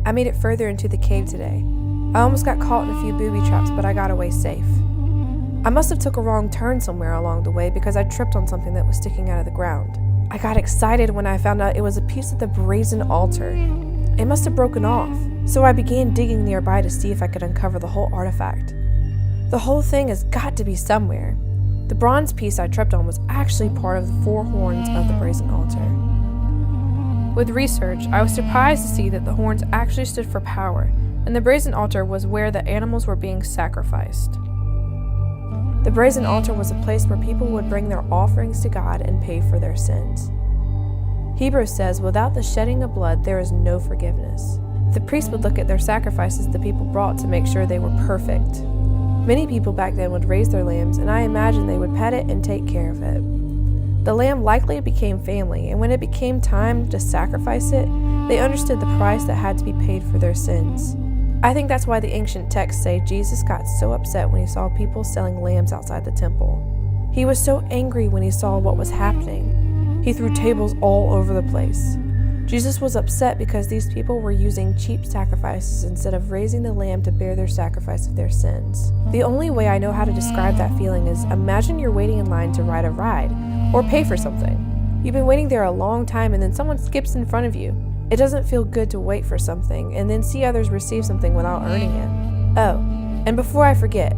I made it further into the cave today. I almost got caught in a few booby traps, but I got away safe. I must have took a wrong turn somewhere along the way because I tripped on something that was sticking out of the ground. I got excited when I found out it was a piece of the Brazen Altar. It must have broken off, so I began digging nearby to see if I could uncover the whole artifact. The whole thing has got to be somewhere. The bronze piece I tripped on was actually part of the 4 horns of the Brazen Altar. With research, I was surprised to see that the horns actually stood for power, and the Brazen Altar was where the animals were being sacrificed. The Brazen Altar was a place where people would bring their offerings to God and pay for their sins. Hebrews says, without the shedding of blood, there is no forgiveness. The priest would look at their sacrifices the people brought to make sure they were perfect. Many people back then would raise their lambs, and I imagine they would pet it and take care of it. The lamb likely became family, and when it became time to sacrifice it, they understood the price that had to be paid for their sins. I think that's why the ancient texts say Jesus got so upset when he saw people selling lambs outside the temple. He was so angry when he saw what was happening. He threw tables all over the place. Jesus was upset because these people were using cheap sacrifices instead of raising the lamb to bear their sacrifice of their sins. The only way I know how to describe that feeling is imagine you're waiting in line to ride a ride or pay for something. You've been waiting there a long time and then someone skips in front of you. It doesn't feel good to wait for something and then see others receive something without earning it. Oh, and before I forget,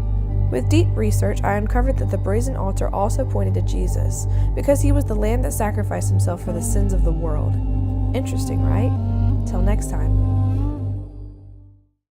with deep research, I uncovered that the Brazen Altar also pointed to Jesus because he was the lamb that sacrificed himself for the sins of the world. Interesting, right? Till next time.